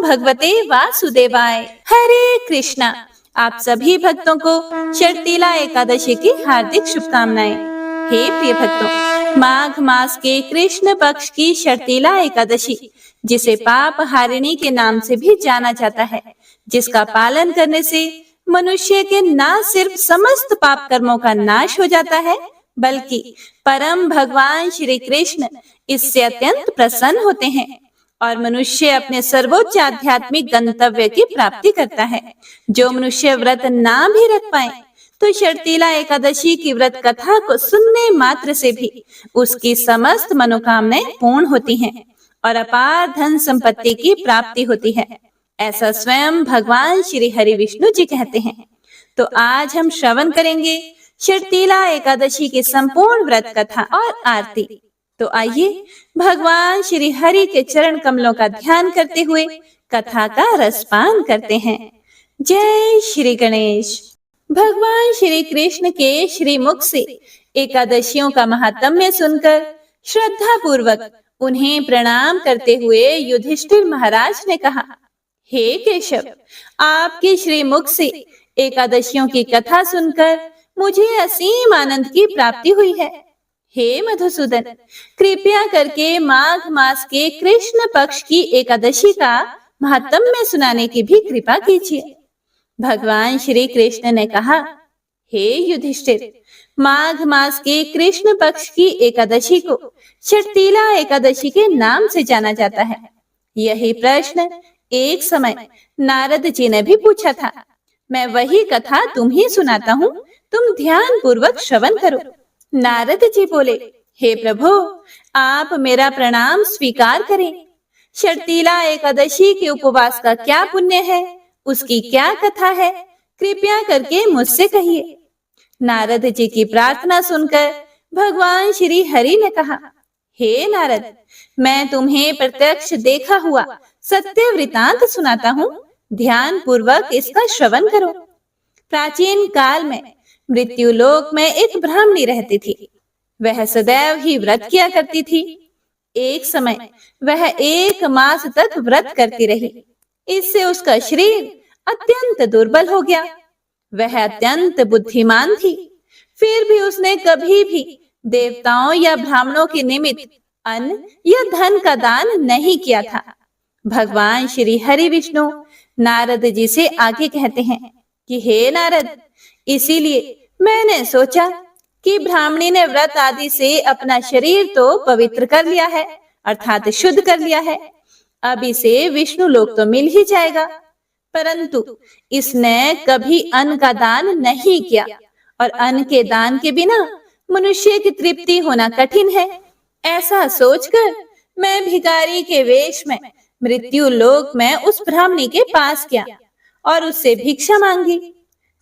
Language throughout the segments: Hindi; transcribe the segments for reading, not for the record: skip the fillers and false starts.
भगवते वासुदेवाय। हरे कृष्णा। आप सभी भक्तों को शर्तिला एकादशी की हार्दिक शुभकामनाएं। हे प्रिय भक्तों, माघ मास के कृष्ण पक्ष की शर्तिला एकादशी, जिसे पाप हारिणी के नाम से भी जाना जाता है, जिसका पालन करने से मनुष्य के न सिर्फ समस्त पाप कर्मों का नाश हो जाता है, बल्कि परम भगवान श्री कृष्ण इससे अत्यंत प्रसन्न होते हैं और मनुष्य अपने सर्वोच्च आध्यात्मिक गंतव्य की प्राप्ति करता है। जो मनुष्य व्रत ना भी रख पाए तो शर्तिला एकादशी की व्रत कथा को सुनने मात्र से भी उसकी समस्त मनोकामनाएं पूर्ण होती हैं और अपार धन संपत्ति की प्राप्ति होती है। ऐसा स्वयं भगवान श्री हरि विष्णु जी कहते हैं। तो आज हम श्रवण करेंगे शर्तिला एकादशी की संपूर्ण व्रत कथा और आरती। तो आइए भगवान श्री हरि के चरण कमलों का ध्यान करते हुए कथा का रसपान करते हैं। जय श्री गणेश। भगवान श्री कृष्ण के श्री मुख से एकादशियों का महात्म्य सुनकर श्रद्धा पूर्वक उन्हें प्रणाम करते हुए युधिष्ठिर महाराज ने कहा, हे केशव, आपके श्री मुख से एकादशियों की कथा सुनकर मुझे असीम आनंद की प्राप्ति हुई है। हे मधुसूदन, कृपया करके माघ मास के कृष्ण पक्ष की एकादशी का महात्म्य सुनाने की भी कृपा कीजिए। भगवान श्री कृष्ण ने कहा, हे युधिष्ठिर, माघ मास के कृष्ण पक्ष की एकादशी को शर्तिला एकादशी के नाम से जाना जाता है। यही प्रश्न एक समय नारद जी ने भी पूछा था। मैं वही कथा तुम्हें सुनाता हूँ, तुम ध्यान पूर्वक श्रवण करो। नारद जी बोले, हे प्रभु, आप मेरा प्रणाम स्वीकार करें। शर्तिला एकादशी के उपवास का क्या पुण्य है, उसकी क्या कथा है, कृपया करके मुझसे कहिए। नारद जी की प्रार्थना सुनकर भगवान श्री हरि ने कहा, हे नारद, मैं तुम्हें प्रत्यक्ष देखा हुआ सत्य वृतांत सुनाता हूँ, ध्यान पूर्वक इसका श्रवण करो। प्राचीन काल में मृत्युलोक में एक ब्राह्मणी रहती थी। वह सदैव ही व्रत किया करती थी। एक समय वह 1 मास तक व्रत करती रही। इससे उसका शरीर अत्यंत दुर्बल हो गया। वह अत्यंत बुद्धिमान थी, फिर भी उसने कभी भी देवताओं या ब्राह्मणों के निमित्त अन्न या धन का दान नहीं किया था। भगवान श्री हरि विष्णु नारद जी से आगे कहते हैं कि हे नारद, इसीलिए मैंने सोचा कि ब्राह्मणी ने व्रत आदि से अपना शरीर तो पवित्र कर लिया है, अर्थात शुद्ध कर लिया है। अब इसे विष्णु लोक तो मिल ही जाएगा, परंतु इसने कभी अन्न का दान नहीं किया और अन्न के दान के बिना मनुष्य की तृप्ति होना कठिन है। ऐसा सोचकर मैं भिखारी के वेश में मृत्यु लोक में उस ब्राह्मणी के पास गया और उससे भिक्षा मांगी।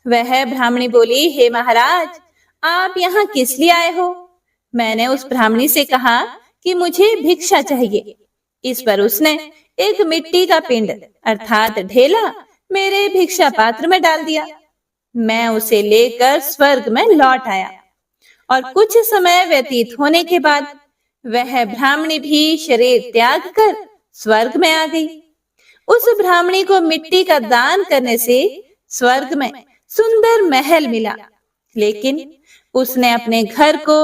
वह ब्राह्मणी बोली, हे महाराज, आप यहाँ किस लिए आए हो? मैंने उस ब्राह्मणी से कहा कि मुझे भिक्षा चाहिए। इस पर उसने एक मिट्टी का पिंड अर्थात ढेला मेरे भिक्षा पात्र में डाल दिया। मैं उसे लेकर स्वर्ग में लौट आया और कुछ समय व्यतीत होने के बाद वह ब्राह्मणी भी शरीर त्याग कर स्वर्ग में आ गई। उस ब्राह्मणी को मिट्टी का दान करने से स्वर्ग में सुंदर महल मिला, लेकिन उसने अपने घर को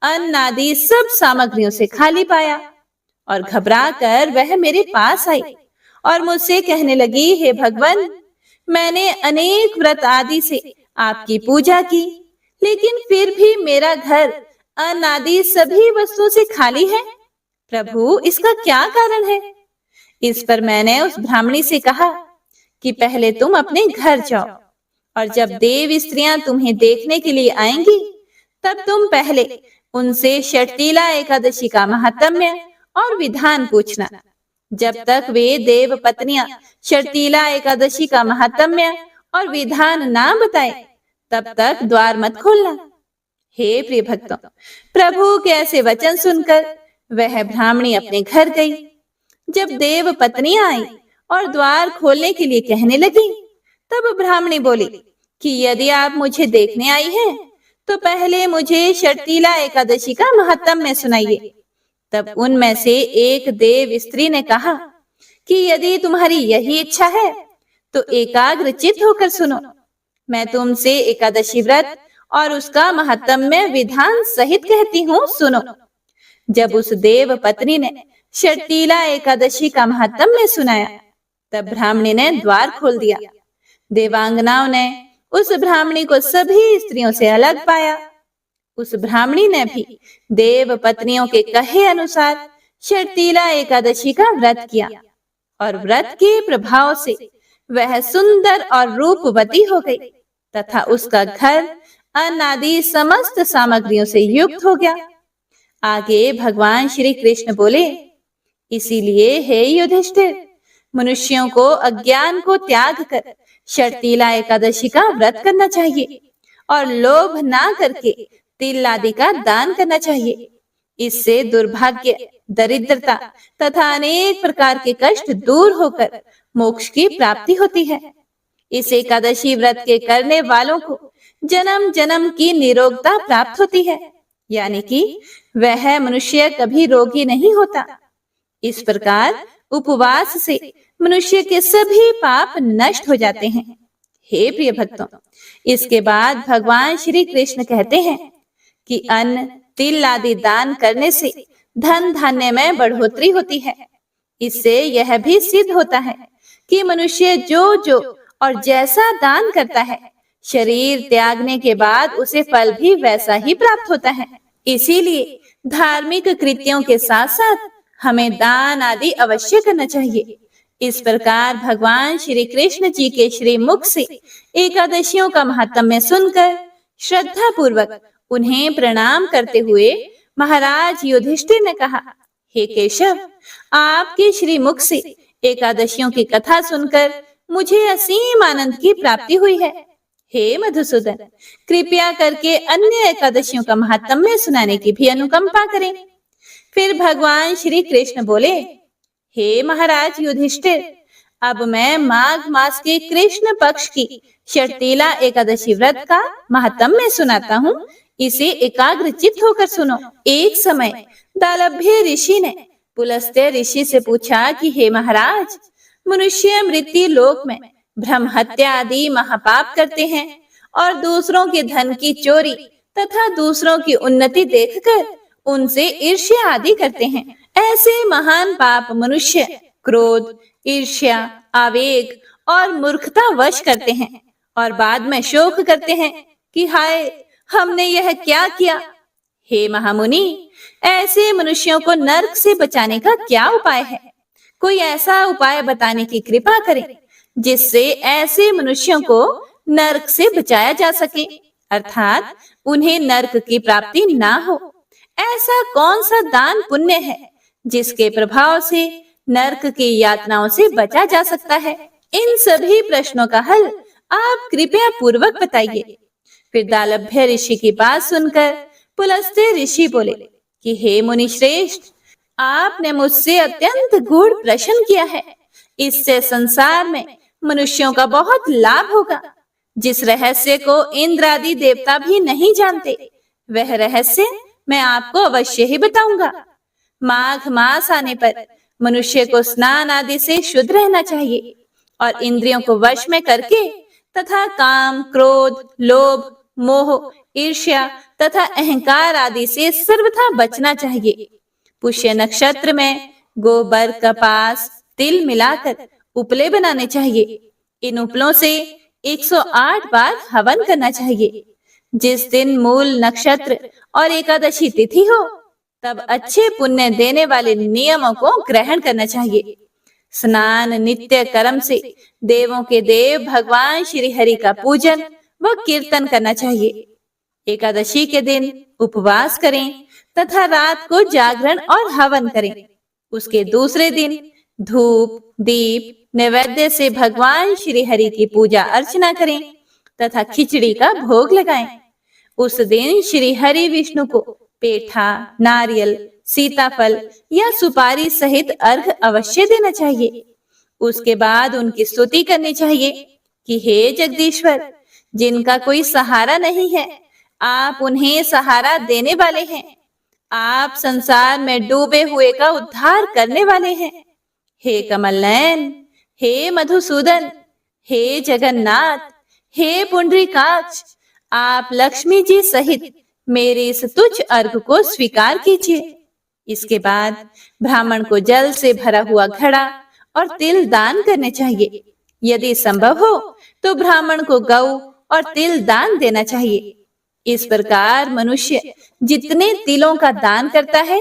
अन्न आदि सब सामग्रियों से खाली पाया और घबरा कर वह मेरे पास आई और मुझसे कहने लगी, हे भगवान, मैंने अनेक व्रत आदि से आपकी पूजा की, लेकिन फिर भी मेरा घर अन्न आदि सभी वस्तुओं से खाली है। प्रभु, इसका क्या कारण है? इस पर मैंने उस ब्राह्मणी से कहा कि पहले तुम अपने घर जाओ और जब देव स्त्रियां तुम्हें देखने के लिए आएंगी, तब तुम पहले उनसे शर्तिला एकादशी का महात्म्य और विधान पूछना। जब तक वे देव पत्नियां शर्तिला एकादशी का महात्म्य और विधान ना बताए, तब तक द्वार मत खोलना। हे प्रिय भक्तों, प्रभु के ऐसे वचन सुनकर वह ब्राह्मणी अपने घर गई। जब देव पत्नियां आई और द्वार खोलने के लिए कहने लगी, तब ब्राह्मणी बोली कि यदि आप मुझे देखने आई हैं, तो पहले मुझे शर्तिला एकादशी का महात्म्य सुनाइए। तब उनमें से एक देव स्त्री ने कहा कि यदि तुम्हारी यही इच्छा है तो एकाग्र चित्त होकर सुनो। मैं तुमसे एकादशी व्रत और उसका महात्म्य विधान सहित कहती हूँ, सुनो। जब उस देव पत्नी ने शर्तीला एकादशी का महात्म्य सुनाया, तब ब्राह्मणी ने द्वार खोल दिया। देवांगनाओं ने उस ब्राह्मणी को सभी स्त्रियों से अलग पाया। उस ब्राह्मणी ने भी देव पत्नियों के कहे अनुसार शर्तीला एकादशी का व्रत किया और व्रत के प्रभाव से वह सुंदर और रूपवती हो गई तथा उसका घर अन्न आदि समस्त सामग्रियों से युक्त हो गया। आगे भगवान श्री कृष्ण बोले, इसीलिए हे युधिष्ठिर, मनुष्यों को अज्ञान को त्याग कर शर्तीला एकादशी का व्रत करना चाहिए और लोभ ना करके तिल आदि का दान करना चाहिए। इससे दुर्भाग्य, दरिद्रता तथा अनेक प्रकार के कष्ट दूर होकर मोक्ष की प्राप्ति होती है। इस एकादशी व्रत के करने वालों को जन्म जन्म की निरोगता प्राप्त होती है, यानी कि वह मनुष्य कभी रोगी नहीं होता। इस प्रकार उपवास से मनुष्य के सभी पाप नष्ट हो जाते हैं। हे प्रिय भक्तों, इसके बाद भगवान श्री कृष्ण कहते हैं कि अन्न, तिल आदि दान करने से धन धान्य में बढ़ोतरी होती है। इससे यह भी सिद्ध होता है कि मनुष्य जो जो और जैसा दान करता है, शरीर त्यागने के बाद उसे फल भी वैसा ही प्राप्त होता है। इसीलिए धार्मिक कृत्यों के साथ साथ हमें दान आदि अवश्य करना चाहिए। इस प्रकार भगवान श्री कृष्ण जी के श्री मुख से एकादशियों का महात्म्य सुनकर श्रद्धा पूर्वक उन्हें प्रणाम करते हुए महाराज युधिष्ठिर ने कहा, हे केशव, आपके श्री मुख से एकादशियों की कथा सुनकर मुझे असीम आनंद की प्राप्ति हुई है। हे मधुसूदन, कृपया करके अन्य एकादशियों का महात्म्य सुनाने की भी अनुकंपा करें। फिर भगवान श्री कृष्ण बोले, हे महाराज युधिष्ठिर, अब मैं माघ मास के कृष्ण पक्ष की शर्तीला एकादशी व्रत का महात्म्य सुनाता हूँ। इसे एकाग्र चित्त होकर सुनो। एक समय दालभ्य ऋषि ने पुलस्त्य ऋषि से पूछा कि हे महाराज, मनुष्य मृत्यु लोक में ब्रह्म हत्या आदि महापाप करते हैं और दूसरों के धन की चोरी तथा दूसरों की उन्नति देखकर उनसे ईर्ष्या आदि करते हैं। ऐसे महान पाप मनुष्य क्रोध, ईर्ष्या, आवेग और मूर्खता वश करते हैं और बाद में शोक करते हैं कि हाय, हमने यह क्या किया। हे महामुनि, ऐसे मनुष्यों को नरक से बचाने का क्या उपाय है? कोई ऐसा उपाय बताने की कृपा करें जिससे ऐसे मनुष्यों को नरक से बचाया जा सके, अर्थात उन्हें नरक की प्राप्ति ना हो। ऐसा कौन सा दान पुण्य है जिसके प्रभाव से नरक की यातनाओं से बचा जा सकता है? इन सभी प्रश्नों का हल आप कृपया पूर्वक बताइए। फिर दालभ्य ऋषि की बात सुनकर पुलस्त्य ऋषि बोले कि हे मुनि श्रेष्ठ, आपने मुझसे अत्यंत गूढ़ प्रश्न किया है। इससे संसार में मनुष्यों का बहुत लाभ होगा, जिस रहस्य को इंद्र आदि देवता भी नहीं जानते। वह रहस्य मैं आपको अवश्य ही बताऊंगा। माघ मास आने पर मनुष्य को स्नान आदि से शुद्ध रहना चाहिए और इंद्रियों को वश में करके तथा काम, क्रोध, लोभ, मोह, ईर्ष्या तथा अहंकार आदि से सर्वथा बचना चाहिए। पुष्य नक्षत्र में गोबर, कपास, तिल मिलाकर उपले बनाने चाहिए। इन उपलों से 108 बार हवन करना चाहिए। जिस दिन मूल नक्षत्र और एकादशी तिथि हो, तब अच्छे पुण्य देने वाले नियमों को ग्रहण करना चाहिए। स्नान नित्य कर्म से देवों के देव भगवान श्री हरि का पूजन व कीर्तन करना चाहिए। एकादशी के दिन उपवास करें तथा रात को जागरण और हवन करें। उसके दूसरे दिन धूप, दीप, नैवेद्य से भगवान श्री हरि की पूजा अर्चना करें तथा खिचड़ी का भोग लगाएं। उस दिन श्री हरि विष्णु को पेठा, नारियल, सीताफल या सुपारी सहित अर्घ अवश्य देना चाहिए। उसके बाद उनकी स्तुति करनी चाहिए कि हे जगदीश्वर, जिनका कोई सहारा नहीं है, आप उन्हें सहारा देने वाले हैं। आप संसार में डूबे हुए का उद्धार करने वाले हैं। हे कमल नयन, हे मधुसूदन, हे जगन्नाथ, हे पुंडरीकाक्ष, आप लक्ष्मी जी सहित मेरे इस तुच्छ अर्घ को स्वीकार कीजिए। इसके बाद ब्राह्मण को जल से भरा हुआ घड़ा और तिल दान करने चाहिए। यदि संभव हो तो ब्राह्मण को गौ और तिल दान देना चाहिए। इस प्रकार मनुष्य जितने तिलों का दान करता है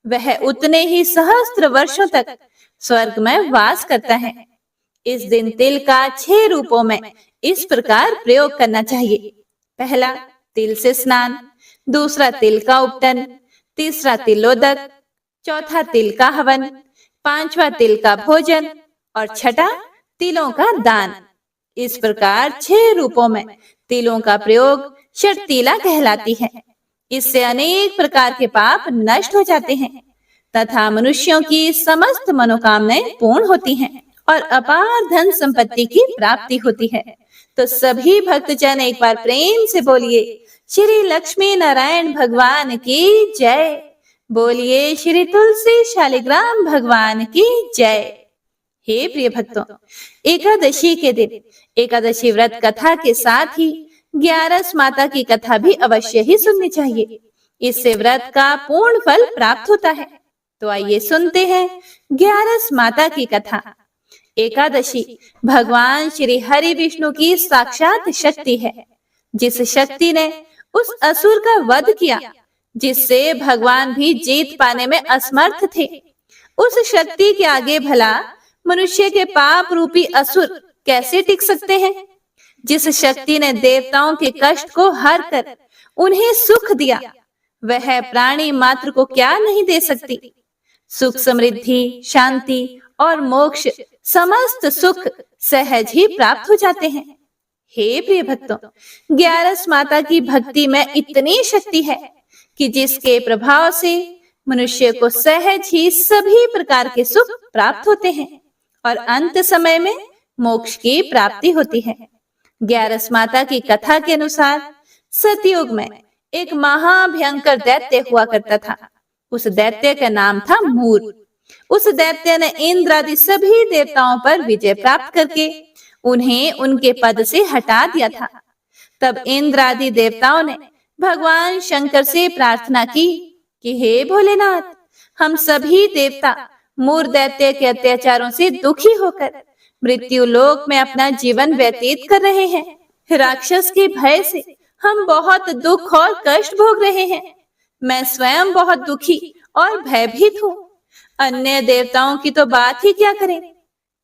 वह उतने ही सहस्त्र वर्षों तक स्वर्ग में वास करता है। इस दिन तिल का 6 रूपों में इस प्रकार प्रयोग करना चाहिए। पहला, तिल से स्नान। दूसरा, तिल का उपटन। तीसरा, तिलोदक। चौथा, तिल का हवन। पांचवा, तिल का भोजन। और छठा, तिलों का दान। इस प्रकार 6 रूपों में तिलों का प्रयोग षटतिला कहलाती है। इससे अनेक प्रकार के पाप नष्ट हो जाते हैं तथा मनुष्यों की समस्त मनोकामनाएं पूर्ण होती हैं और अपार धन संपत्ति की प्राप्ति होती है। तो सभी भक्तजन एक बार प्रेम से बोलिए, श्री लक्ष्मी नारायण भगवान की जय। बोलिए श्री तुलसी शालिग्राम भगवान की जय। हे प्रिय भक्तों, एकादशी के दिन एकादशी व्रत कथा के साथ ही 11 माता की कथा भी अवश्य ही सुननी चाहिए। इससे व्रत का पूर्ण फल प्राप्त होता है। तो आइए सुनते हैं 11 माता की कथा। एकादशी भगवान श्री हरि विष्णु की साक्षात शक्ति है, जिस शक्ति ने उस असुर का वध किया जिससे भगवान भी जीत पाने में असमर्थ थे। उस शक्ति के आगे भला मनुष्य के पाप रूपी असुर कैसे टिक सकते हैं? जिस शक्ति ने देवताओं के कष्ट को हर कर उन्हें सुख दिया, वह प्राणी मात्र को क्या नहीं दे सकती। सुख, समृद्धि, शांति और मोक्ष समस्त सुख सहज ही प्राप्त हो जाते हैं। हे प्रिय भक्तों, 11 माता की भक्ति में इतनी शक्ति है कि जिसके प्रभाव से मनुष्य को सहज ही सभी प्रकार के सुख प्राप्त होते हैं और अंत समय में मोक्ष की प्राप्ति होती है। 11 माता की कथा के अनुसार सतयुग में एक महाभयंकर दैत्य हुआ करता था। उस दैत्य का नाम था मूर। उस दैत्य ने इंद्र आदि सभी देवताओं पर विजय प्राप्त करके उन्हें उनके पद से हटा दिया था। तब इंद्र आदि देवताओं ने भगवान शंकर से प्रार्थना की कि हे भोलेनाथ, हम सभी देवता मूर दैत्य के अत्याचारों से दुखी होकर मृत्यु लोक में अपना जीवन व्यतीत कर रहे हैं। राक्षस के भय से हम बहुत दुख और कष्ट भोग रहे हैं। मैं स्वयं बहुत दुखी और भयभीत हूँ। अन्य देवताओं की तो बात ही क्या करें।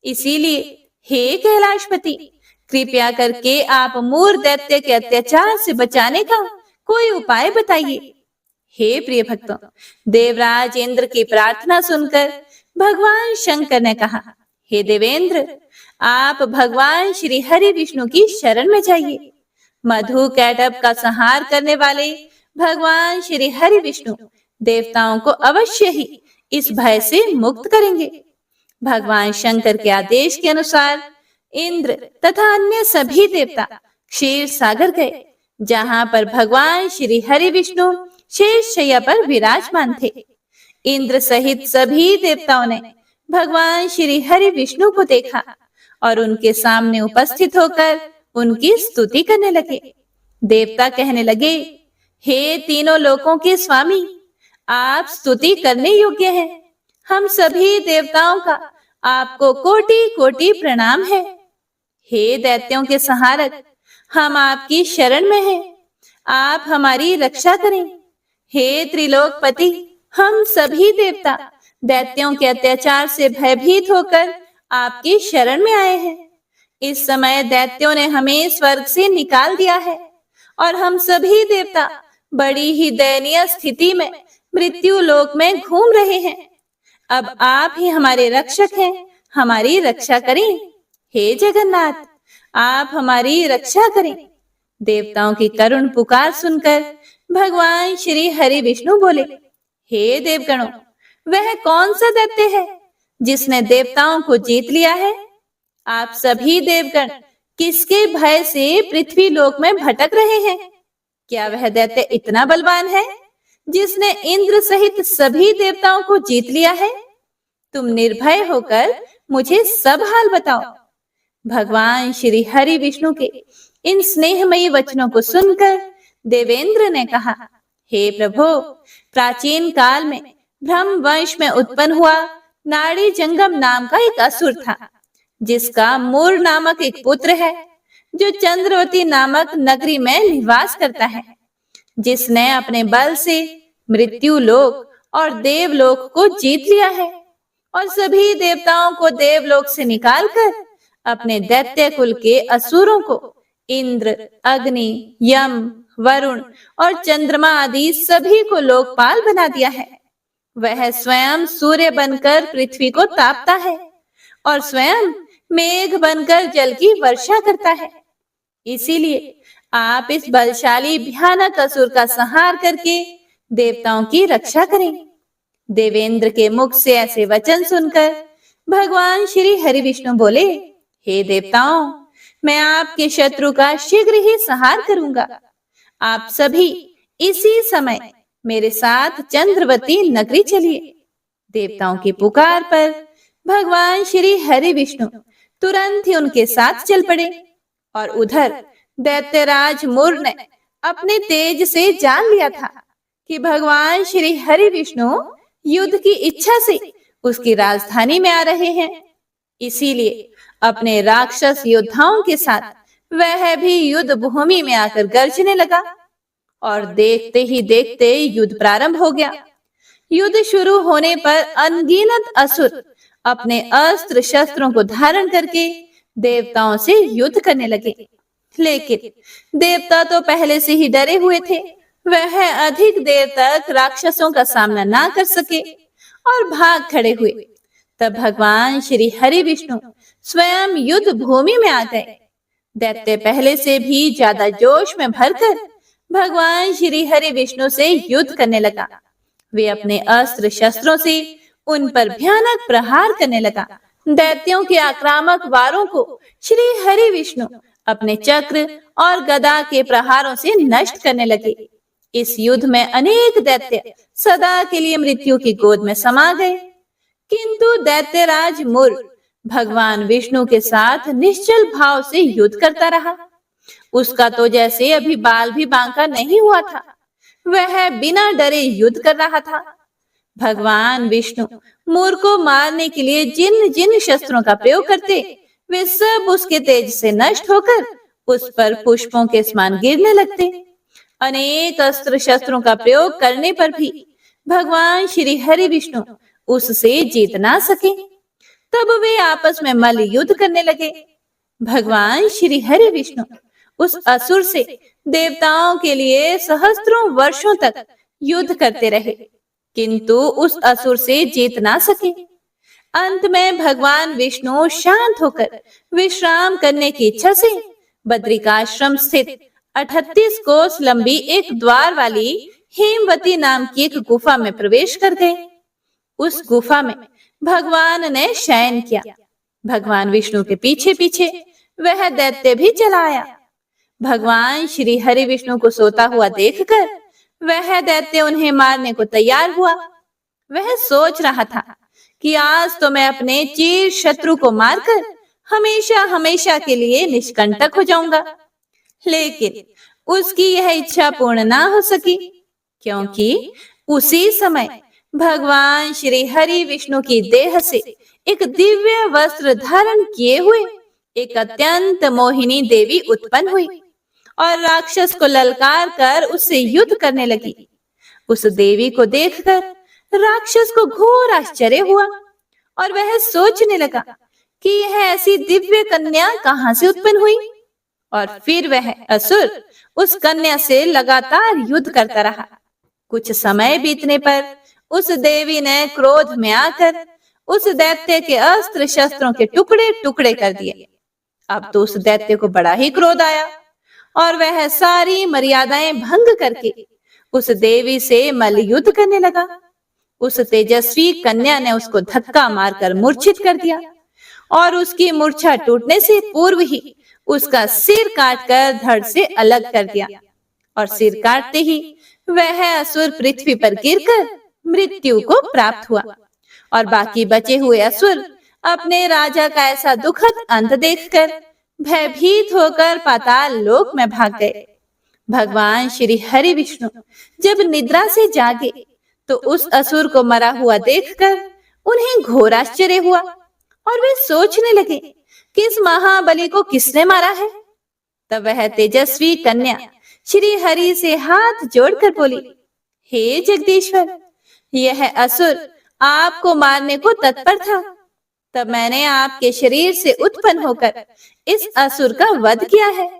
इसीलिए हे कैलाशपति, कृपया करके आप मूर दैत्य के अत्याचार से बचाने का कोई उपाय बताइए। हे प्रिय भक्तों, देवराज इंद्र की प्रार्थना सुनकर भगवान शंकर ने कहा, हे देवेंद्र, आप भगवान श्री हरि विष्णु की शरण में जाइए। मधु कैटभ का संहार करने वाले भगवान श्री हरि विष्णु देवताओं को अवश्य ही इस भय से मुक्त करेंगे। भगवान शंकर के आदेश के अनुसार इंद्र तथा अन्य सभी देवता क्षीर सागर गए, जहां पर भगवान श्री हरि विष्णु शेष शैया पर विराजमान थे। इंद्र सहित सभी देवताओं ने भगवान श्री हरि विष्णु को देखा और उनके सामने उपस्थित होकर उनकी स्तुति करने लगे। देवता कहने लगे, हे तीनों लोकों के स्वामी, आप स्तुति करने योग्य हैं। हम सभी देवताओं का आपको कोटि कोटि प्रणाम है। हे दैत्यों के संहारक, हम आपकी शरण में हैं। आप हमारी रक्षा करें। हे त्रिलोकपति, हम सभी देवता दैत्यों के अत्याचार से भयभीत होकर आपकी शरण में आए हैं। इस समय दैत्यों ने हमें स्वर्ग से निकाल दिया है और हम सभी देवता बड़ी ही दयनीय स्थिति में मृत्यु लोक में घूम रहे हैं। अब आप ही हमारे रक्षक हैं, हमारी रक्षा करें। हे जगन्नाथ, आप हमारी रक्षा करें। देवताओं की करुण पुकार सुनकर भगवान श्री हरि विष्णु बोले, हे देवगणों, वह कौन सा दैत्य है जिसने देवताओं को जीत लिया है? आप सभी देवगण किसके भय से पृथ्वी लोक में भटक रहे हैं? क्या वह दैत्य इतना बलवान है जिसने इंद्र सहित सभी देवताओं को जीत लिया है? तुम निर्भय होकर मुझे सब हाल बताओ। भगवान श्री हरि विष्णु के इन स्नेहमयी वचनों को सुनकर देवेंद्र ने कहा, हे प्रभु, प्राचीन काल में ब्रह्म वंश में उत्पन्न हुआ नाड़ी जंगम नाम का एक असुर था, जिसका मूर नामक एक पुत्र है, जो चंद्रवती नामक नगरी में निवास करता है, जिसने अपने बल से मृत्यु लोक और देवलोक को जीत लिया है और सभी देवताओं को देवलोक से निकालकर अपने दैत्य कुल के असुरों को इंद्र, अग्नि, यम, वरुण और चंद्रमा आदि सभी को लोकपाल बना दिया है। वह स्वयं सूर्य बनकर पृथ्वी को तापता है और स्वयं मेघ बनकर जल की वर्षा करता है। इसीलिए आप इस बलशाली भयानक असुर का संहार करके देवताओं की रक्षा करें। देवेंद्र के मुख से ऐसे वचन सुनकर भगवान श्री हरि विष्णु बोले, हे देवताओं, मैं आपके शत्रु का शीघ्र ही संहार करूंगा। आप सभी इसी समय मेरे साथ चंद्रवती नगरी चलिए। देवताओं की पुकार पर भगवान श्री हरि विष्णु तुरंत ही उनके साथ चल पड़े और उधर दैत्यराज मूर ने अपने तेज से जान लिया था कि भगवान श्री हरि विष्णु युद्ध की इच्छा से उसकी राजधानी में आ रहे हैं। इसीलिए अपने राक्षस योद्धाओं के साथ वह भी युद्ध भूमि में आकर गरजने लगा और देखते ही देखते युद्ध प्रारंभ हो गया। युद्ध शुरू होने पर अनगिनत असुर अपने अस्त्र शस्त्रों को धारण करके देवताओं से युद्ध करने लगे, लेकिन देवता तो पहले से ही डरे हुए थे। वह अधिक देर तक राक्षसों का सामना ना कर सके और भाग खड़े हुए। तब भगवान श्री हरि विष्णु स्वयं युद्ध भूमि में आ गए। दैत्य पहले से भी ज्यादा जोश में भरकर भगवान श्री हरि विष्णु से युद्ध करने लगा। वे अपने अस्त्र शस्त्रों से उन पर भयानक प्रहार करने लगा। दैत्यों के आक्रामक वारों को श्री हरि विष्णु अपने चक्र और गदा के प्रहारों से नष्ट करने लगे। इस युद्ध में अनेक दैत्य सदा के लिए मृत्यु की गोद में समा गए, किंतु दैत्यराज मूर भगवान विष्णु के साथ निश्चल भाव से युद्ध करता रहा। उसका तो जैसे अभी बाल भी बांका नहीं हुआ था। वह बिना डरे युद्ध कर रहा था। भगवान विष्णु मूर को मारने के लिए जिन जिन शस्त्रों का प्रयोग करते, वे सब उसके तेज से नष्ट होकर उस पर पुष्पों के समान गिरने लगते। अनेक अस्त्र शस्त्रों का प्रयोग करने पर भी भगवान श्री हरि विष्णु उससे जीत ना सके। तब वे आपस में मल्ल युद्ध करने लगे। भगवान श्री हरि विष्णु उस असुर से देवताओं के लिए सहस्त्रों वर्षों तक युद्ध करते रहे, किंतु उस असुर से जीत ना सके। अंत में भगवान विष्णु शांत होकर विश्राम करने की इच्छा से बद्रिकाश्रम स्थित 38 कोस लंबी एक द्वार वाली हेमवती नाम की एक गुफा में प्रवेश कर गए। उस गुफा में भगवान ने शयन किया। भगवान विष्णु के पीछे पीछे वह दैत्य भी चला आया। भगवान श्री हरि विष्णु को सोता हुआ देखकर वह दैत्य उन्हें मारने को तैयार हुआ। वह सोच रहा था कि आज तो मैं अपने चिर शत्रु को मारकर हमेशा हमेशा के लिए निष्कंटक हो जाऊंगा। लेकिन उसकी यह इच्छा पूर्ण ना हो सकी, क्योंकि उसी समय भगवान श्री हरि विष्णु की देह से एक दिव्य वस्त्र धारण किए हुए एक अत्यंत मोहिनी देवी उत्पन्न हुई और राक्षस को ललकार कर उससे युद्ध करने लगी। उस देवी को देखकर राक्षस को घोर आश्चर्य हुआ और वह सोचने लगा कि यह ऐसी दिव्य कन्या कहां से उत्पन्न हुई। और फिर वह असुर उस कन्या से लगातार युद्ध करता रहा। कुछ समय बीतने पर उस देवी ने क्रोध में आकर उस दैत्य के अस्त्र शस्त्रों के टुकड़े टुकड़े कर दिए। अब तो उस दैत्य को बड़ा ही क्रोध आया और वह सारी मर्यादाएं भंग करके उस देवी से मल्ल युद्ध करने लगा। उस तेजस्वी कन्या ने उसको धक्का मारकर मूर्छित कर दिया और उसकी मूर्छा टूटने से पूर्व ही उसका सिर काटकर धड़ से अलग कर दिया और सिर काटते ही वह असुर पृथ्वी पर गिरकर मृत्यु को प्राप्त हुआ और बाकी बचे हुए असुर अपने राजा का ऐसा दुखद अंत देखकर भयभीत होकर पाताल लोक में भाग गए। भगवान श्री हरि विष्णु जब निद्रा से जागे तो उस असुर को मरा हुआ देखकर उन्हें घोर आश्चर्य हुआ और वे सोचने लगे कि इस महाबली को किसने मारा है। तब वह तेजस्वी कन्या श्री हरि से हाथ जोड़कर बोली, हे जगदीश्वर, यह असुर आपको मारने को तत्पर था, तब मैंने आपके शरीर से उत्पन्न होकर इस असुर का वध किया है।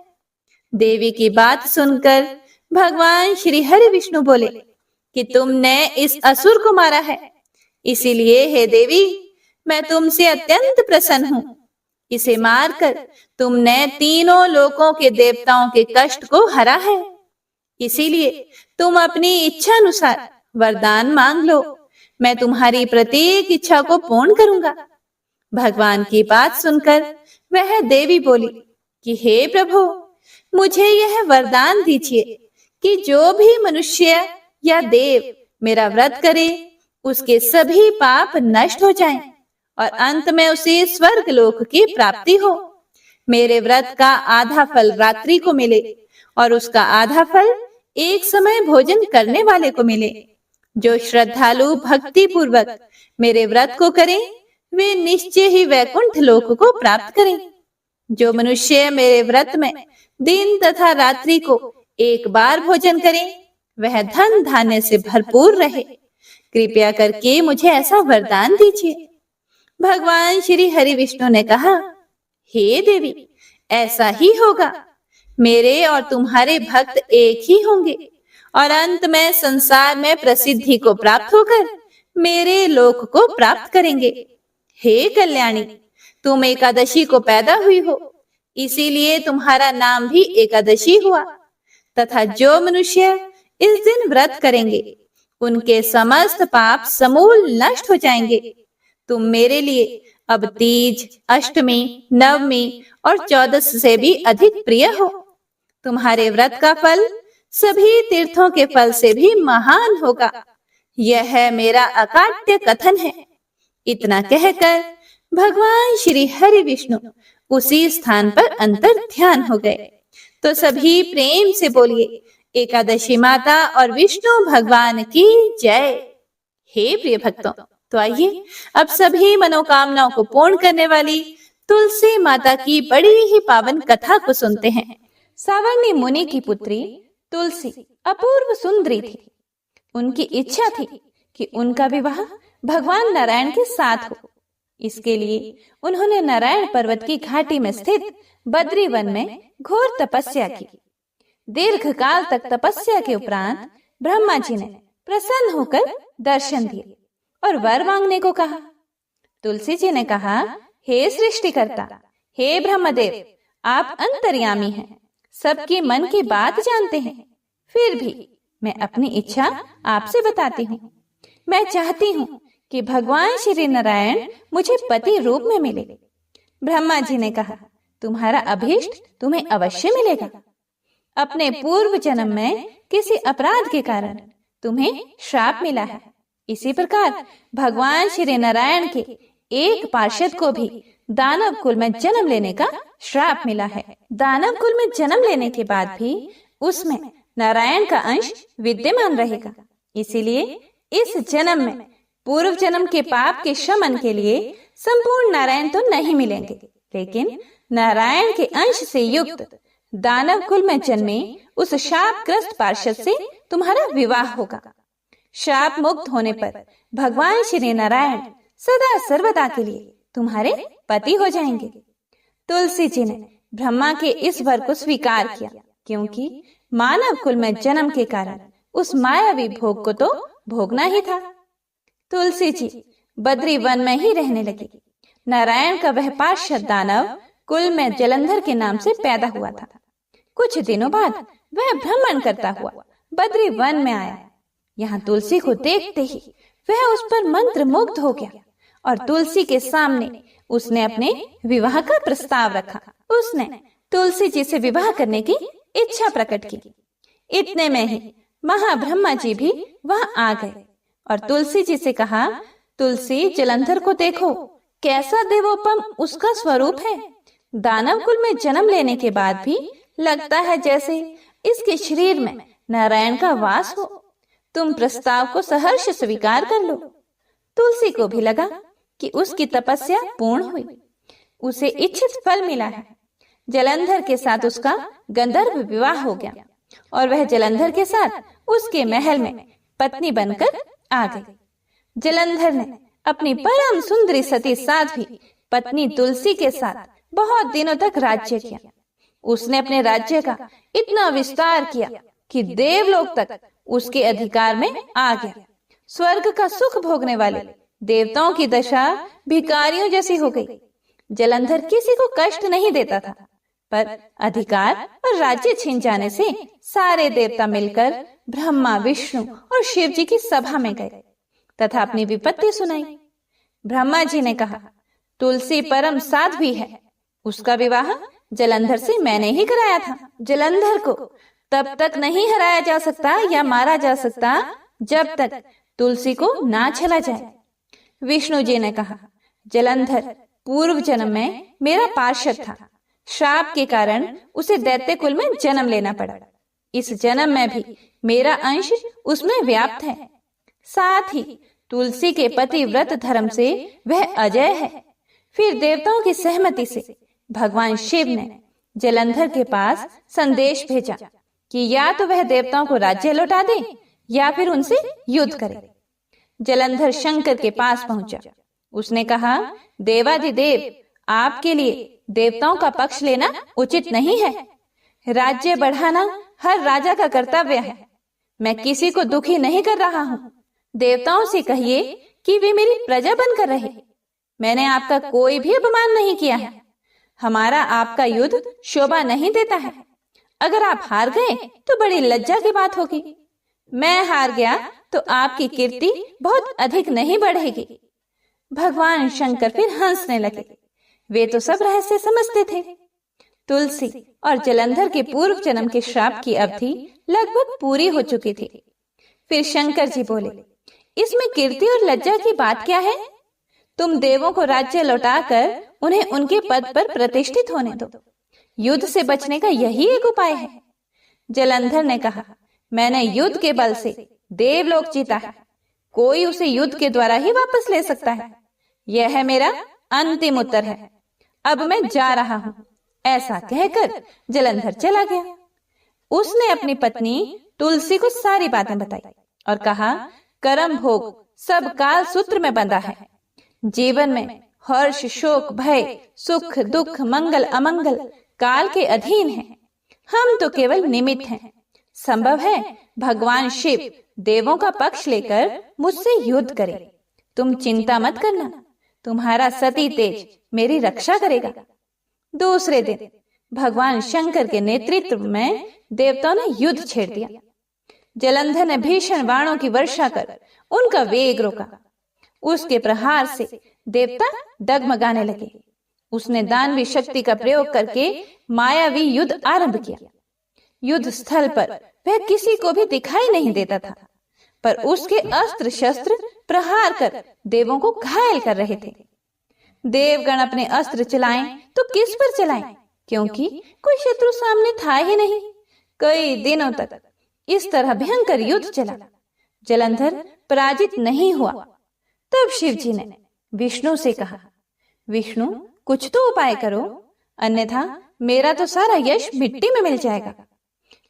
देवी की बात सुनकर भगवान श्री हरि विष्णु बोले कि तुमने इस असुर को मारा है, इसीलिए हे देवी मैं तुमसे अत्यंत प्रसन्न हूँ। इसे मारकर तुमने तीनों लोकों के देवताओं के कष्ट को हरा है, इसीलिए तुम अपनी इच्छा अनुसार वरदान मांग लो, मैं तुम्हारी प्रत्येक इच्छा को पूर्ण करूंगा। भगवान की बात सुनकर वह देवी बोली कि हे प्रभु, मुझे यह वरदान दीजिए कि जो भी मनुष्य या देव मेरा व्रत करे उसके सभी पाप नष्ट हो जाएं और अंत में उसे स्वर्ग लोक की प्राप्ति हो। मेरे व्रत का आधा फल रात्रि को मिले और उसका आधा फल एक समय भोजन करने वाले को मिले। जो श्रद्धालु भक्ति पूर्वक मेरे व्रत को करें वे निश्चय ही वैकुंठ लोक को प्राप्त करें। जो मनुष्य मेरे व्रत में दिन तथा रात्रि को एक बार भोजन करें वह धन धान्य से भरपूर रहे। कृपया करके मुझे ऐसा वरदान दीजिए। भगवान श्री हरि विष्णु ने कहा, हे देवी, ऐसा ही होगा। मेरे और तुम्हारे भक्त एक ही होंगे और अंत में संसार में प्रसिद्धि को प्राप्त होकर मेरे लोक को प्राप्त करेंगे। हे कल्याणी, तुम एकादशी को पैदा हुई हो, इसीलिए तुम्हारा नाम भी एकादशी हुआ। तथा जो मनुष्य इस दिन व्रत करेंगे उनके समस्त पाप समूल नष्ट हो जाएंगे। तुम मेरे लिए अब तीज, अष्टमी, नवमी और 14 से भी अधिक प्रिय हो। तुम्हारे व्रत का फल सभी तीर्थों के फल से भी महान होगा। यह मेरा अकाट्य कथन है। इतना कहकर भगवान श्री हरि विष्णु उसी स्थान पर अंतर ध्यान हो गए। तो सभी प्रेम से बोलिए, एकादशी माता और विष्णु भगवान की जय। हे प्रिय भक्तों, तो आइए अब सभी मनोकामनाओं को पूर्ण करने वाली तुलसी माता की बड़ी ही पावन कथा को सुनते हैं। सावर्णी मुनि की पुत्री तुलसी अपूर्व सुंदरी थी। उनकी इच्छा थी कि उनका विवाह भगवान नारायण के साथ हो। इसके लिए उन्होंने नारायण पर्वत की घाटी में स्थित बद्री वन में घोर तपस्या की। दीर्घ काल तक तपस्या के उपरांत ब्रह्मा जी ने प्रसन्न होकर दर्शन दिए और वर मांगने को कहा। तुलसी जी ने कहा, हे सृष्टिकर्ता, हे ब्रह्मदेव, आप अंतर्यामी हैं, सबके मन की बात जानते हैं। फिर भी मैं अपनी इच्छा आपसे बताती हूँ। मैं चाहती हूँ कि भगवान श्री नारायण मुझे पति रूप में मिले। ब्रह्मा जी ने कहा, तुम्हारा अभीष्ट तुम्हें अवश्य मिलेगा। अपने पूर्व जन्म में किसी अपराध के कारण तुम्हें श्राप मिला है। इसी प्रकार भगवान श्री नारायण के एक पार्षद को भी दानव कुल में जन्म लेने का श्राप मिला है। दानव कुल में जन्म लेने के बाद भी उसमें नारायण का अंश विद्यमान रहेगा। इसीलिए इस जन्म में पूर्व जन्म के पाप के शमन के लिए संपूर्ण नारायण तो नहीं मिलेंगे, लेकिन नारायण के अंश से युक्त दानव कुल में जन्मे उस शापग्रस्त पार्षद से तुम्हारा विवाह होगा। शाप मुक्त होने पर भगवान श्री नारायण सदा सर्वदा के लिए तुम्हारे पति हो जाएंगे। तुलसी जी ने ब्रह्मा के इस वर को स्वीकार किया, क्योंकि मानव कुल में जन्म के कारण उस मायावी भोग को तो भोगना ही था। तुलसी जी बद्री वन में ही रहने लगी। नारायण का वह पार्षद दानव कुल में जलंधर के नाम से पैदा हुआ था। कुछ दिनों बाद वह भ्रमण करता हुआ बद्री वन में आया। यहाँ तुलसी को देखते ही वह उस पर मंत्र मुग्ध हो गया और तुलसी के सामने उसने अपने विवाह का प्रस्ताव रखा। उसने तुलसी जी से विवाह करने की इच्छा प्रकट की। इतने में ही महाब्रह्मा जी भी वहां आ गए और तुलसी जी से कहा, तुलसी, जलंधर को देखो, कैसा देवोपम उसका स्वरूप है। दानव कुल में जन्म लेने के बाद भी लगता है जैसे इसके शरीर में नारायण का वास हो। तुम प्रस्ताव को सहर्ष स्वीकार कर लो। तुलसी को भी लगा कि उसकी तपस्या पूर्ण हुई, उसे इच्छित फल मिला है। जलंधर के साथ उसका गंधर्व विवाह हो गया और वह जलंधर के साथ उसके महल में पत्नी बनकर आ गई। जलंधर ने अपनी परम सुंदरी सती साध्वी पत्नी तुलसी के साथ बहुत दिनों तक राज्य किया। उसने अपने राज्य का इतना विस्तार किया कि देवलोक तक उसके अधिकार में आ गया। स्वर्ग का सुख भोगने वाले देवताओं की दशा भिखारियों जैसी हो गई। जलंधर किसी को कष्ट नहीं देता था, पर अधिकार और राज्य छिन जाने से सारे देवता मिलकर ब्रह्मा, विष्णु और शिव जी की सभा में गए तथा अपनी विपत्ति सुनाई। ब्रह्मा जी ने कहा, तुलसी परम साध्वी है, उसका विवाह जलंधर से मैंने ही कराया था। जलंधर को तब तक नहीं हराया जा सकता या मारा जा सकता जब तक तुलसी को ना छला जाए। विष्णु जी ने कहा, जलंधर पूर्व जन्म में मेरा पार्षद था। श्राप के कारण उसे दैत्य कुल में जन्म लेना पड़ा। इस जन्म में भी मेरा अंश उसमें व्याप्त है। साथ ही तुलसी के पतिव्रत धर्म से वह अजय है। फिर देवताओं की सहमति से भगवान शिव ने जलंधर के पास संदेश भेजा कि या तो वह देवताओं को राज्य लौटा दे या फिर उनसे युद्ध करे। जलंधर शंकर के पास पहुंचा। उसने कहा, देवाधिदेव, आपके लिए देवताओं का पक्ष लेना उचित नहीं है। राज्य बढ़ाना हर राजा का कर्तव्य है। मैं किसी को दुखी नहीं कर रहा हूँ। देवताओं से कहिए कि वे मेरी प्रजा बनकर रहे। मैंने आपका कोई भी अपमान नहीं किया है। हमारा आपका युद्ध शोभा नहीं देता है। अगर आप हार गए तो बड़ी लज्जा की बात होगी। मैं हार गया तो आपकी कीर्ति बहुत अधिक नहीं बढ़ेगी। भगवान शंकर फिर हंसने लगे। वे तो सब रहस्य समझते थे। तुलसी और जलंधर के पूर्व जन्म के श्राप की अवधि लगभग पूरी हो चुकी थी। फिर शंकर जी बोले, इसमें कीर्ति और लज्जा की बात क्या है? तुम देवों को राज्य लौटाकर उन्हें उनके पद पर प्रतिष्ठित होने दो। युद्ध से बचने का यही एक उपाय है। जलंधर ने कहा, मैंने युद्ध के बल से देवलोक जीता है। कोई उसे युद्ध के द्वारा ही वापस ले सकता है। यह है मेरा अंतिम उत्तर है। अब मैं जा रहा हूँ। ऐसा कहकर जलंधर चला गया। उसने अपनी पत्नी तुलसी को सारी बातें बताई और कहा, कर्म भोग सब काल सूत्र में बंधा है। जीवन में हर्ष, शोक, भय, सुख, दुख, मंगल, अमंगल काल के अधीन है। हम तो केवल निमित्त हैं। संभव है भगवान शिव देवों का पक्ष लेकर मुझसे युद्ध करे। तुम चिंता मत करना, तुम्हारा सती तेज मेरी रक्षा करेगा। दूसरे दिन भगवान शंकर के नेतृत्व में देवताओं ने युद्ध छेड़ दिया। जलंधर ने भीषण बाणों की वर्षा कर उनका वेग रोका। उसके प्रहार से देवता डगमगाने लगे। उसने दानवी शक्ति का प्रयोग करके मायावी युद्ध आरंभ किया। युद्ध स्थल पर वह किसी को भी दिखाई नहीं देता था, पर उसके अस्त्र शस्त्र प्रहार कर देवों को घायल कर रहे थे। देवगण अपने अस्त्र चलाएं तो किस पर चलाएं, क्योंकि कोई शत्रु सामने था ही नहीं। कई दिनों तक इस तरह भयंकर युद्ध चला। जलंधर पराजित नहीं हुआ। तब शिव जी ने विष्णु से कहा, विष्णु, कुछ तो उपाय करो, अन्यथा मेरा तो सारा यश मिट्टी में मिल जाएगा।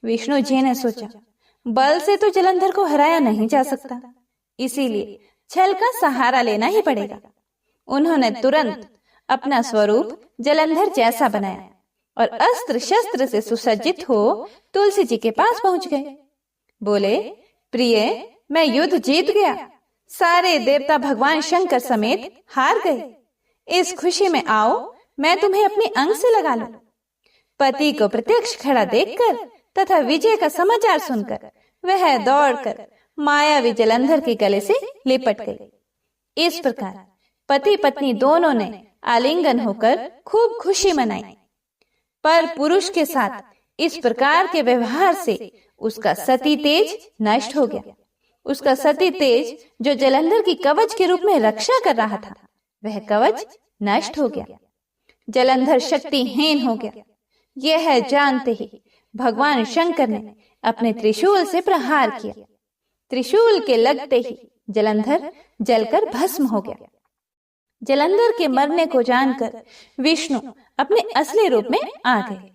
विष्णु जी ने सोचा, बल से तो जलंधर को हराया नहीं जा सकता, इसीलिए छल का सहारा लेना ही पड़ेगा। उन्होंने तुरंत अपना स्वरूप जलंधर जैसा बनाया और अस्त्र शस्त्र से सुसज्जित हो तुलसी जी के पास पहुंच गए। बोले, प्रिय, मैं युद्ध जीत गया। सारे देवता भगवान शंकर समेत हार गए। इस खुशी में आओ, मैं तुम्हें अपने अंग से लगा लूं। पति को प्रत्यक्ष खड़ा देखकर तथा विजय का समाचार सुनकर वह दौड़कर मायावी जलंधर के गले से लिपट गई। इस प्रकार पति पत्नी दोनों ने आलिंगन होकर खूब खुशी मनाई। पर पुरुष के साथ इस प्रकार के व्यवहार से उसका सती तेज नष्ट हो गया। उसका सती तेज जो जलंधर की कवच के रूप में रक्षा कर रहा था, वह कवच नष्ट हो गया। जलंधर शक्तिहीन हो गया। यह जानते ही भगवान शंकर ने अपने त्रिशूल से प्रहार किया। त्रिशूल के लगते ही जलंधर जलकर भस्म हो गया। जलंधर के मरने को जानकर विष्णु अपने असली रूप में आ गए।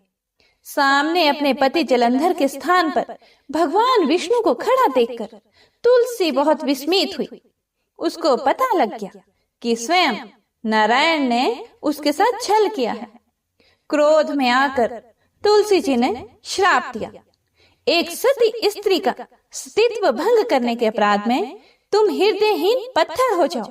सामने अपने पति जलंधर के स्थान पर भगवान विष्णु को खड़ा देखकर तुलसी बहुत विस्मित हुई। उसको पता लग गया कि स्वयं नारायण ने उसके साथ छल किया है। क्रोध में आकर तुलसी जी ने श्राप दिया, एक सती स्त्री का स्तित्व भंग करने के अपराध में तुम हृदयहीन पत्थर हो जाओ।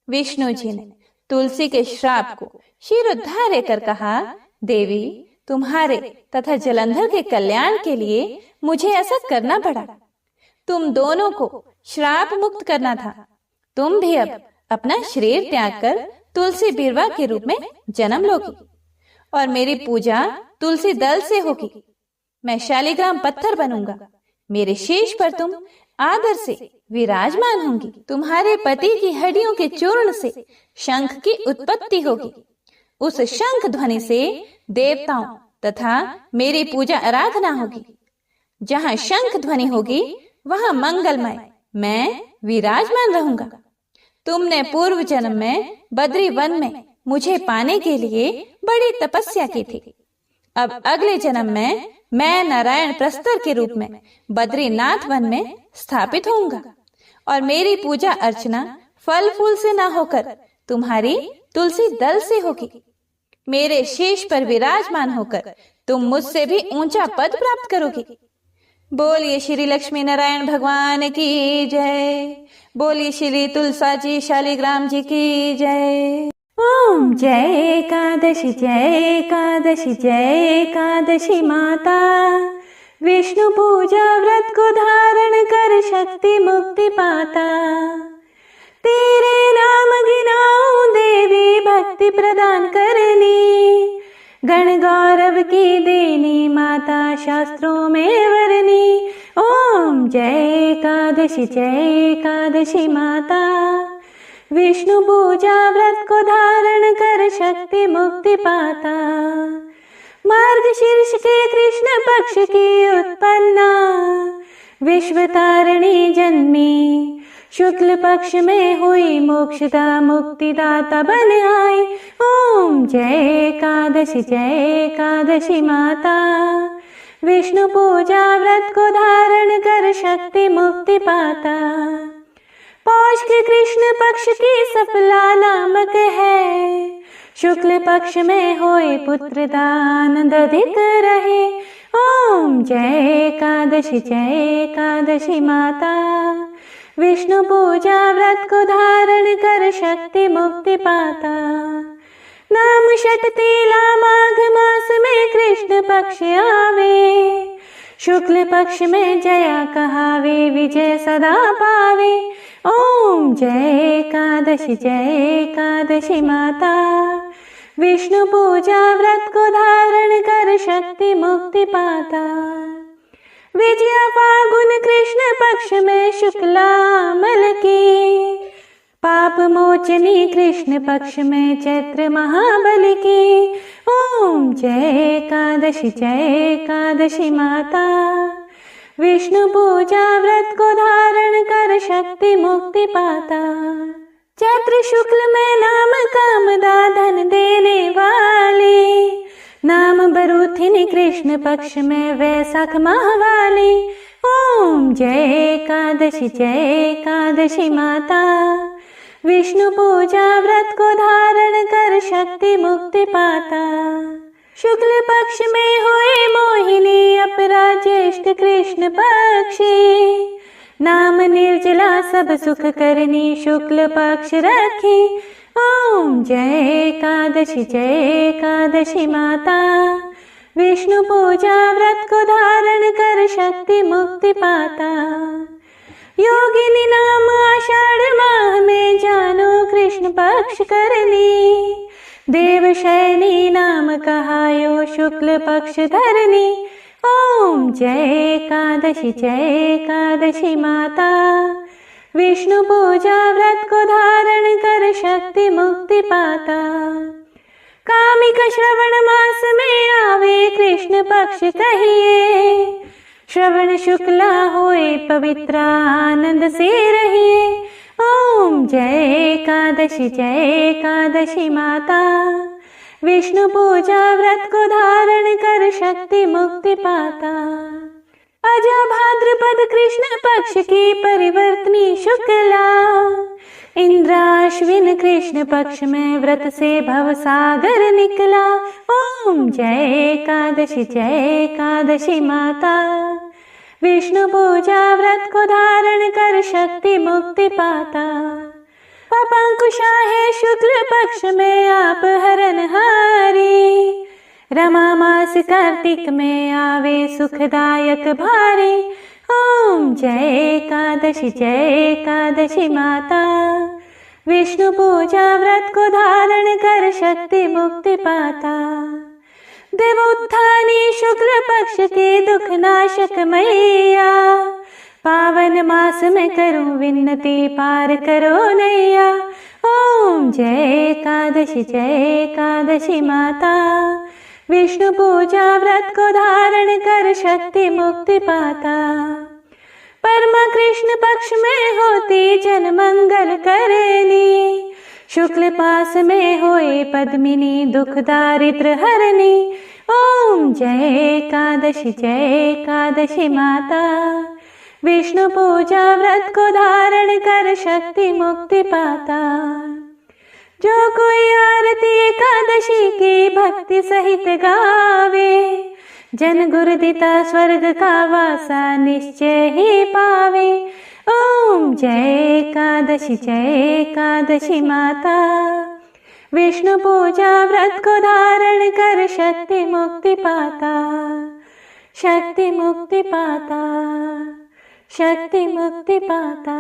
विष्णु जी ने तुलसी के श्राप को शिरोधार्य कर कहा, देवी, तुम्हारे तथा जलंधर के कल्याण के लिए मुझे ऐसा करना पड़ा। तुम दोनों को श्राप मुक्त करना था। तुम भी अब अपना शरीर त्याग कर तुलसी बिरवा के रूप में जन्म लोगी और मेरी पूजा तुलसी दल से होगी। मैं शालिग्राम पत्थर बनूंगा। मेरे शीश पर तुम आदर से विराजमान होंगी। तुम्हारे पति की हड्डियों के चूर्ण से शंख की उत्पत्ति होगी। उस शंख ध्वनि से देवताओं तथा मेरी पूजा आराधना होगी। जहाँ शंख ध्वनि होगी वहाँ मंगलमय मैं विराजमान रहूंगा। तुमने पूर्व जन्म में बद्री वन में मुझे पाने के लिए बड़ी तपस्या की थी। अब अगले जन्म में मैं नारायण प्रस्तर के रूप में बद्रीनाथ वन में स्थापित होऊंगा और मेरी पूजा अर्चना फल फूल से ना होकर तुम्हारी तुलसी दल से होगी। मेरे शीश पर विराजमान होकर तुम मुझसे भी ऊंचा पद प्राप्त करोगे। बोलिए श्री लक्ष्मी नारायण भगवान की जय। बोलिए श्री तुलसा जी शालिग्राम जी की जय। ओम जय एकादशी, जय एकादशी, जय एकादशी माता। विष्णु पूजा व्रत को धारण कर शक्ति मुक्ति पाता। तेरे नाम गिनाऊं देवी भक्ति प्रदान करनी। गण गौरव की देनी माता शास्त्रों में वरनी। ओम जय एकादशी, जय एकादशी माता। विष्णु पूजा व्रत को धारण कर शक्ति मुक्ति पाता। मार्गशीर्ष के कृष्ण पक्ष की उत्पन्ना। विश्व तारिणी जन्मी। शुक्ल पक्ष में हुई मोक्षदा मुक्तिदाता बन आई। ओम जय एकादशी, जय एकादशी माता। विष्णु पूजा व्रत को धारण कर शक्ति मुक्ति पाता। पौष के कृष्ण पक्ष की सफला नामक है। शुक्ल पक्ष में होए पुत्र दान अधिक रहे। ओम जय एकादशी, जय एकादशी माता। विष्णु पूजा व्रत को धारण कर शक्ति मुक्ति पाता। नाम षटतीला माघ मास में कृष्ण पक्ष आवे। शुक्ल पक्ष में जया कहावे विजय सदा पावे। ओम जय एकादशी, जय एकादशी माता। विष्णु पूजा व्रत को धारण कर शक्ति मुक्ति पाता। विजया फागुन कृष्ण पक्ष में शुक्लामल की। पाप मोचनी कृष्ण पक्ष में चैत्र महाबल की। ओम जय एकादशी, जय एकादशी माता। विष्णु पूजा व्रत को धारण कर शक्ति मुक्ति पाता। चैत्र शुक्ल में नाम कामदा धन देने वाली। नाम बरूथिनी कृष्ण पक्ष में वैशाख माह वाली। ओम जय एकादशी, जय एकादशी माता। विष्णु पूजा व्रत को धारण कर शक्ति मुक्ति पाता। शुक्ल पक्ष में हुए मोहिनी अपरा ज्येष्ठ कृष्ण पक्षी। नाम निर्जला सब सुख करनी शुक्ल पक्ष रखी। ओम जय एकादशी, जय एकादशी माता। विष्णु पूजा व्रत को धारण कर शक्ति मुक्ति पाता। योगिनी नाम आषाढ़ माह में जानो कृष्ण पक्ष करनी। देवशयनी नाम कहायो शुक्ल पक्ष धरनी। ओम जय एकादशी माता। विष्णु पूजा व्रत को धारण कर शक्ति मुक्ति पाता। कामिक श्रवण मास में आवे कृष्ण पक्ष कहिए। श्रवण शुक्ला होए पवित्र आनंद से रहिए। ओम जय एकादशी माता। विष्णु पूजा व्रत को धारण कर शक्ति मुक्ति पाता। अजा भाद्रपद कृष्ण पक्ष की परिवर्तनी शुक्ला। इंद्राश्विन कृष्ण पक्ष में व्रत से भव सागर निकला। ओम जय एकादशी माता। विष्णु पूजा व्रत को धारण कर शक्ति मुक्ति पाता। पपंकुशा है शुक्ल पक्ष में आप हरनहारी। रमा मास कार्तिक में आवे सुखदायक भारी। ओम जय एकादशी माता। विष्णु पूजा व्रत को धारण कर शक्ति मुक्ति पाता। देवोत्थानी शुक्ल पक्ष के दुख नाशक मैया। पावन मास में करूं विन्नति पार करो नैया। ओम जय एकादशी माता। विष्णु पूजा व्रत को धारण कर शक्ति मुक्ति पाता। परमा कृष्ण पक्ष में होती जन मंगल करनी। शुक्ल पास में होए पद्मिनी दुख दारिद्र हरनी। ओम जय एकादशी माता। विष्णु पूजा व्रत को धारण कर शक्ति मुक्ति पाता। जो कोई आरती एकादशी की भक्ति सहित गावे। जन गुरुदिता स्वर्ग का वासा निश्चय ही पावे। ओम जय एकादशी माता। विष्णु पूजा व्रत को धारण कर शक्ति मुक्ति पाता। शक्ति मुक्ति पाता। शक्ति मुक्ति पाता।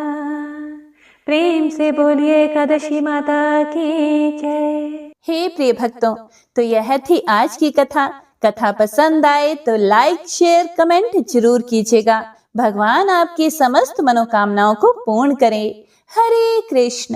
प्रेम से बोलिए एकादशी माता की जय। हे प्रिय भक्तों, तो यह थी आज की कथा। कथा पसंद आए तो लाइक शेयर कमेंट जरूर कीजिएगा। भगवान आपकी समस्त मनोकामनाओं को पूर्ण करें। हरे कृष्ण।